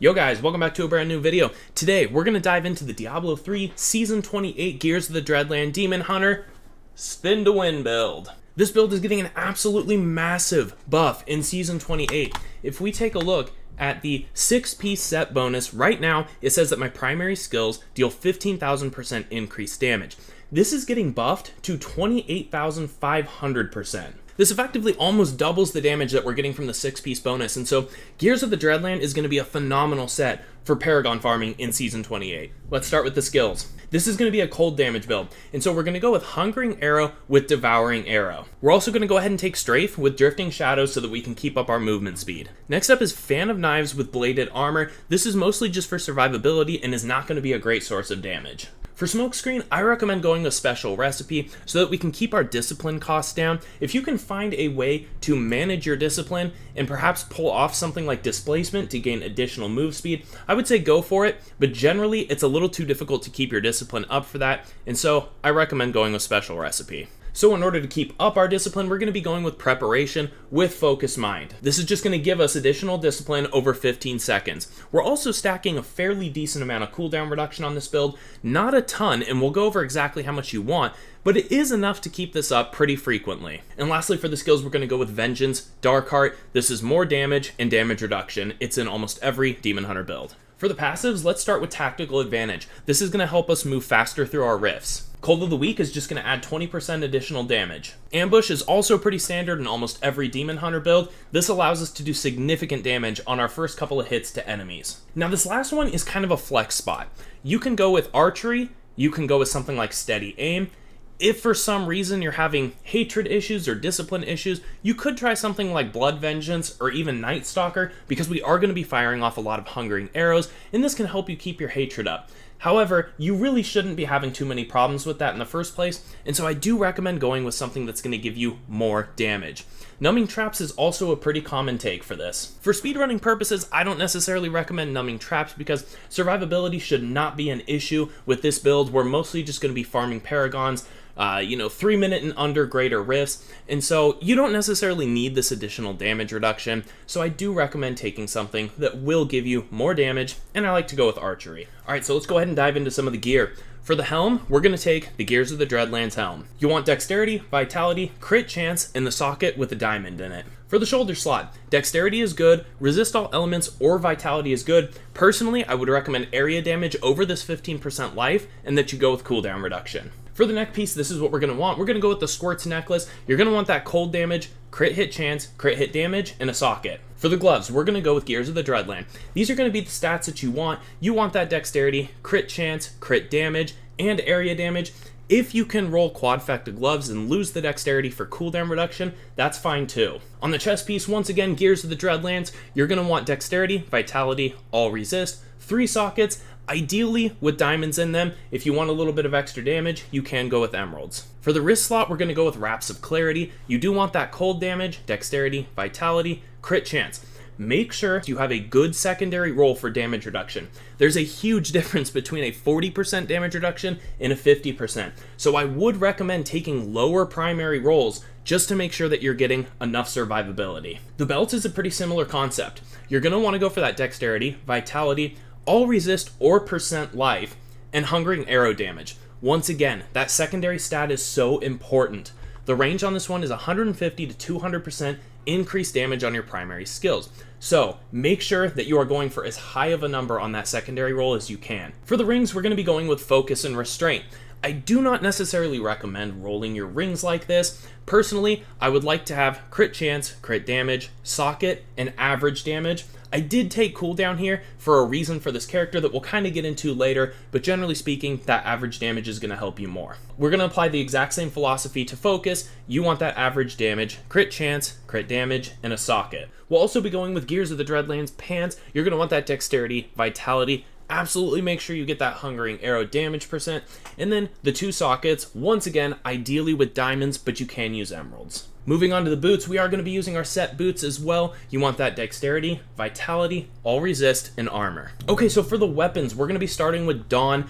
Yo guys, welcome back to a brand new video. Today, we're going to dive into the Diablo 3 Season 28 Gears of the Dreadland Demon Hunter Spin to Win build. This build is getting an absolutely massive buff in Season 28. If we take a look at the 6-piece set bonus, right now it says that my primary skills deal 15,000% increased damage. This is getting buffed to 28,500%. This effectively almost doubles the damage that we're getting from the 6-piece bonus, and so Gears of the Dreadland is going to be a phenomenal set for Paragon farming in Season 28. Let's start with the skills. This is going to be a cold damage build, and so we're going to go with Hungering Arrow with Devouring Arrow. We're also going to go ahead and take Strafe with Drifting Shadows so that we can keep up our movement speed. Next up is Fan of Knives with Bladed Armor. This is mostly just for survivability and is not going to be a great source of damage. For Smokescreen, I recommend going with Special Recipe so that we can keep our discipline costs down. If you can find a way to manage your discipline and perhaps pull off something like Displacement to gain additional move speed, I would say go for it, but generally it's a little too difficult to keep your discipline up for that, and so I recommend going with Special Recipe. So in order to keep up our discipline, we're going to be going with Preparation with Focus Mind. This is just going to give us additional discipline over 15 seconds. We're also stacking a fairly decent amount of cooldown reduction on this build. Not a ton, and we'll go over exactly how much you want, but it is enough to keep this up pretty frequently. And lastly, for the skills, we're going to go with Vengeance, Darkheart. This is more damage and damage reduction. It's in almost every Demon Hunter build. For the passives, let's start with Tactical Advantage. This is going to help us move faster through our rifts. Cold of the Week is just going to add 20% additional damage. Ambush is also pretty standard in almost every Demon Hunter build. This allows us to do significant damage on our first couple of hits to enemies. Now this last one is kind of a flex spot. You can go with Archery, you can go with something like Steady Aim. If for some reason you're having hatred issues or discipline issues, you could try something like Blood Vengeance or even Night Stalker, because we are going to be firing off a lot of Hungering Arrows, and this can help you keep your hatred up. However, you really shouldn't be having too many problems with that in the first place, and so I do recommend going with something that's going to give you more damage. Numbing Traps is also a pretty common take for this. For speedrunning purposes, I don't necessarily recommend Numbing Traps because survivability should not be an issue with this build. We're mostly just going to be farming Paragons, 3-minute and under greater rifts, and so you don't necessarily need this additional damage reduction, so I do recommend taking something that will give you more damage, and I like to go with Archery. Alright, so let's go ahead and dive into some of the gear. For the helm, we're going to take the Gears of the Dreadlands helm. You want Dexterity, Vitality, Crit Chance, and the socket with a diamond in it. For the shoulder slot, Dexterity is good, Resist All Elements or Vitality is good. Personally, I would recommend area damage over this 15% life, and that you go with cooldown reduction. For the neck piece, this is what we're going to want. We're going to go with the Squirts necklace. You're going to want that cold damage, crit hit chance, crit hit damage, and a socket. For the gloves, we're going to go with Gears of the Dreadland. These are going to be the stats that you want. You want that dexterity, crit chance, crit damage, and area damage. If you can roll quadfecta gloves and lose the dexterity for cooldown reduction, that's fine too. On the chest piece, once again, Gears of the Dreadlands, you're going to want dexterity, vitality, all resist, 3 sockets, ideally with diamonds in them. If you want a little bit of extra damage, you can go with emeralds. For the wrist slot, we're going to go with Wraps of Clarity. You do want that cold damage, dexterity, vitality, crit chance. Make sure you have a good secondary roll for damage reduction. There's a huge difference between a 40% damage reduction and a 50%, so I would recommend taking lower primary rolls just to make sure that you're getting enough survivability. The belt is a pretty similar concept. You're going to want to go for that dexterity, vitality, all resist or percent life, and Hungering Arrow damage. Once again, that secondary stat is so important. The range on this one is 150 to 200% increased damage on your primary skills. So make sure that you are going for as high of a number on that secondary roll as you can. For the rings, we're going to be going with Focus and Restraint. I do not necessarily recommend rolling your rings like this. Personally, I would like to have crit chance, crit damage, socket, and average damage. I did take cooldown here for a reason for this character that we'll kind of get into later, but generally speaking, that average damage is going to help you more. We're going to apply the exact same philosophy to Focus. You want that average damage, crit chance, crit damage, and a socket. We'll also be going with Gears of the Dreadlands pants. You're going to want that dexterity, vitality, absolutely make sure you get that Hungering Arrow damage percent, and then the 2 sockets, once again, ideally with diamonds, but you can use emeralds. Moving on to the boots, we are going to be using our set boots as well. You want that dexterity, vitality, all resist, and armor. Okay, so for the weapons, we're going to be starting with Dawn.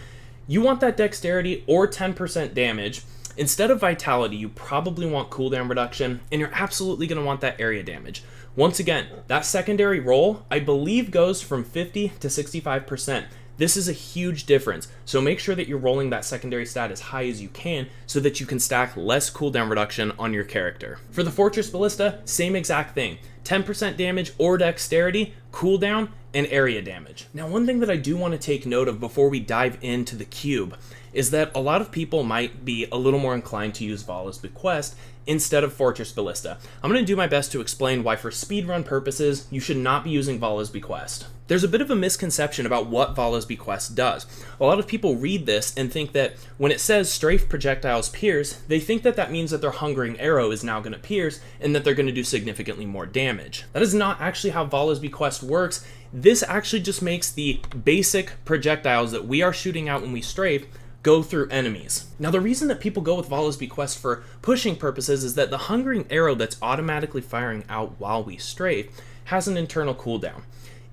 You want that dexterity or 10% damage. Instead of vitality, you probably want cooldown reduction, and you're absolutely going to want that area damage. Once again, that secondary roll, I believe, goes from 50 to 65%. This is a huge difference, so make sure that you're rolling that secondary stat as high as you can so that you can stack less cooldown reduction on your character. For the Fortress Ballista, same exact thing. 10% damage or dexterity, cooldown, and area damage. Now, one thing that I do want to take note of before we dive into the cube is that a lot of people might be a little more inclined to use Vala's Bequest instead of Fortress Ballista. I'm going to do my best to explain why for speedrun purposes, you should not be using Vala's Bequest. There's a bit of a misconception about what Vala's Bequest does. A lot of people read this and think that when it says strafe projectiles pierce, they think that that means that their Hungering Arrow is now going to pierce and that they're going to do significantly more damage. That is not actually how Vala's Bequest works. This actually just makes the basic projectiles that we are shooting out when we strafe go through enemies. Now, the reason that people go with Vala's Bequest for pushing purposes is that the Hungering Arrow that's automatically firing out while we strafe has an internal cooldown.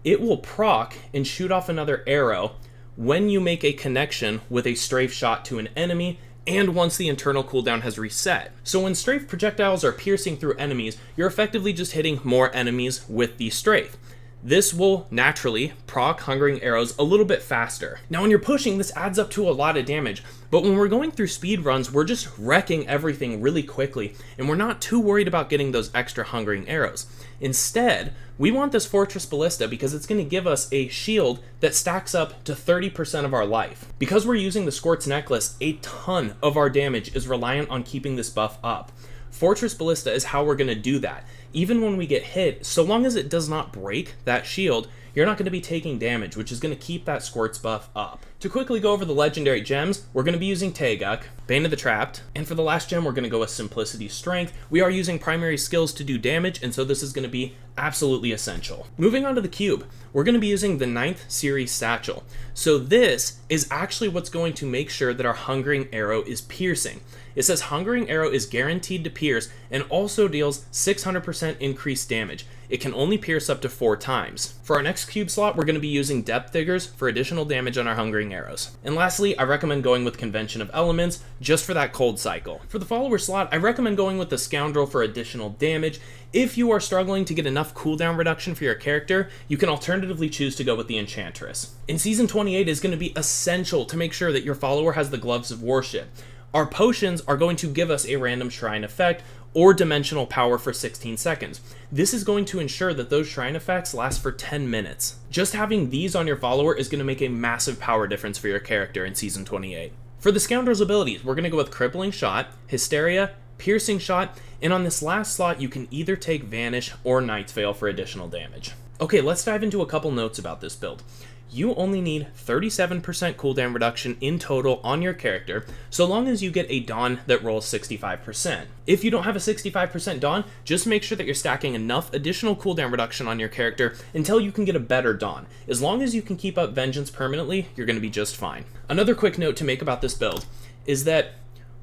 It will proc and shoot off another arrow when you make a connection with a strafe shot to an enemy and once the internal cooldown has reset. So when strafe projectiles are piercing through enemies, you're effectively just hitting more enemies with the strafe. This will naturally proc Hungering Arrows a little bit faster. Now when you're pushing, this adds up to a lot of damage, but when we're going through speed runs, we're just wrecking everything really quickly, and we're not too worried about getting those extra Hungering Arrows. Instead, we want this Fortress Ballista because it's going to give us a shield that stacks up to 30% of our life. Because we're using the Squirt's Necklace, a ton of our damage is reliant on keeping this buff up. Fortress Ballista is how we're going to do that. Even when we get hit, so long as it does not break that shield, you're not going to be taking damage, which is going to keep that Squirt's buff up. To quickly go over the legendary gems, we're going to be using Taeguk, Bane of the Trapped, and for the last gem, we're going to go with Simplicity Strength. We are using primary skills to do damage, and so this is going to be absolutely essential. Moving on to the cube, we're going to be using the 9th series satchel. So this is actually what's going to make sure that our Hungering Arrow is piercing. It says Hungering Arrow is guaranteed to pierce and also deals 600% increased damage. It can only pierce up to 4 times. For our next cube slot, we're going to be using Depth Diggers for additional damage on our Hungering Arrows. And lastly, I recommend going with Convention of Elements just for that cold cycle. For the follower slot, I recommend going with the Scoundrel for additional damage. If you are struggling to get enough cooldown reduction for your character, you can alternatively choose to go with the Enchantress. In Season 28 is going to be essential to make sure that your follower has the Gloves of Worship. Our potions are going to give us a random shrine effect or dimensional power for 16 seconds. This is going to ensure that those shrine effects last for 10 minutes. Just having these on your follower is going to make a massive power difference for your character in Season 28. For the Scoundrel's abilities, we're going to go with Crippling Shot, Hysteria, Piercing Shot, and on this last slot, you can either take Vanish or Knight's Veil for additional damage. Okay, let's dive into a couple notes about this build. You only need 37% cooldown reduction in total on your character, so long as you get a Dawn that rolls 65%. If you don't have a 65% Dawn, just make sure that you're stacking enough additional cooldown reduction on your character until you can get a better Dawn. As long as you can keep up Vengeance permanently, you're going to be just fine. Another quick note to make about this build is that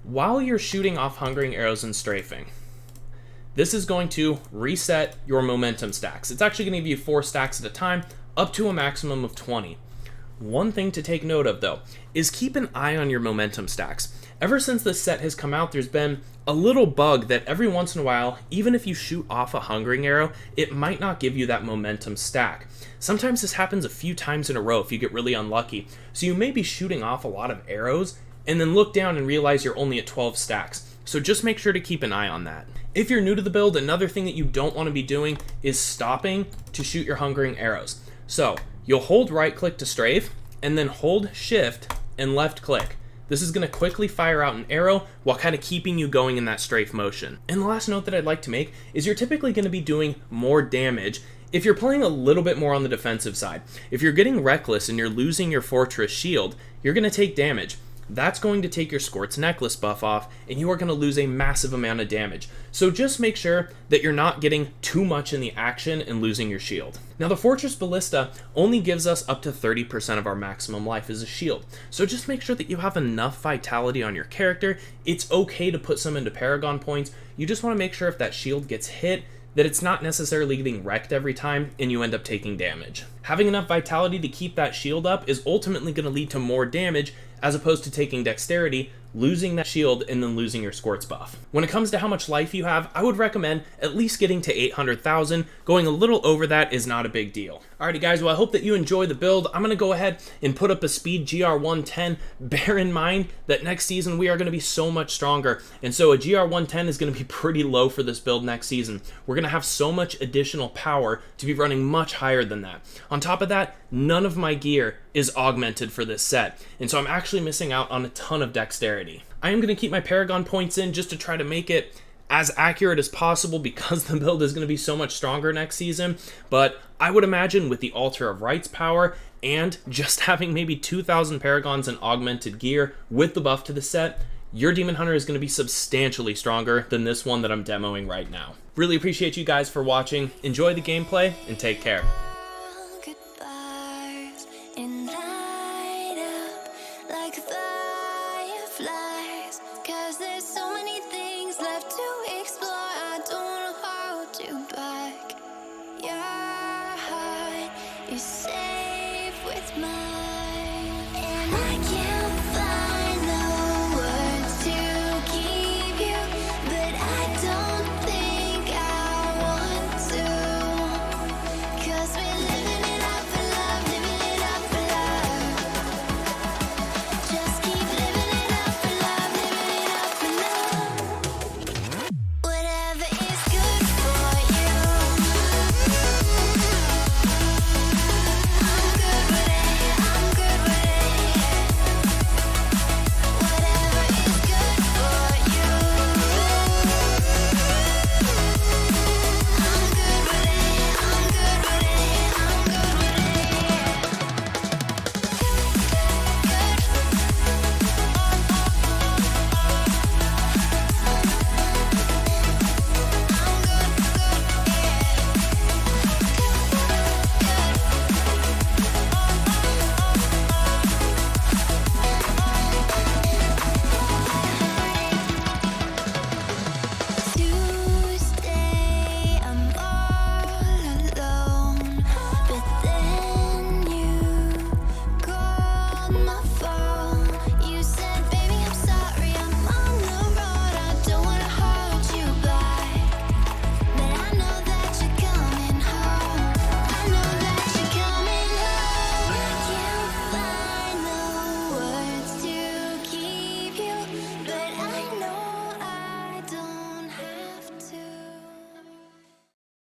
while you're shooting off Hungering Arrows and strafing, this is going to reset your momentum stacks. It's actually going to give you 4 stacks at a time, up to a maximum of 20. One thing to take note of though, is keep an eye on your momentum stacks. Ever since this set has come out, there's been a little bug that every once in a while, even if you shoot off a Hungering Arrow, it might not give you that momentum stack. Sometimes this happens a few times in a row if you get really unlucky. So you may be shooting off a lot of arrows and then look down and realize you're only at 12 stacks. So just make sure to keep an eye on that. If you're new to the build, another thing that you don't want to be doing is stopping to shoot your Hungering Arrows. So you'll hold right click to strafe and then hold shift and left click. This is going to quickly fire out an arrow while kind of keeping you going in that strafe motion. And the last note that I'd like to make is you're typically going to be doing more damage if you're playing a little bit more on the defensive side. If you're getting reckless and you're losing your Fortress shield, you're going to take damage. That's going to take your Squirt's Necklace buff off, and you are going to lose a massive amount of damage. So just make sure that you're not getting too much in the action and losing your shield. Now the Fortress Ballista only gives us up to 30% of our maximum life as a shield. So just make sure that you have enough vitality on your character. It's okay to put some into Paragon points. You just want to make sure if that shield gets hit, that it's not necessarily getting wrecked every time and you end up taking damage. Having enough vitality to keep that shield up is ultimately going to lead to more damage as opposed to taking dexterity, losing that shield, and then losing your squirts buff. When it comes to how much life you have, I would recommend at least getting to 800,000. Going a little over that is not a big deal. Alrighty guys, well I hope that you enjoy the build. I'm going to go ahead and put up a speed GR110. Bear in mind that next season we are going to be so much stronger, and so a GR110 is going to be pretty low for this build next season. We're going to have so much additional power to be running much higher than that. On top of that, none of my gear is augmented for this set, and so I'm actually missing out on a ton of dexterity. I am going to keep my Paragon points in just to try to make it as accurate as possible because the build is going to be so much stronger next season, but I would imagine with the Altar of Rights power and just having maybe 2,000 Paragons and augmented gear with the buff to the set, your Demon Hunter is going to be substantially stronger than this one that I'm demoing right now. Really appreciate you guys for watching. Enjoy the gameplay and take care. Goodbyes and light up like fireflies, 'cause there's so many things left to explore. I don't wanna hold you back. Your heart is safe with mine.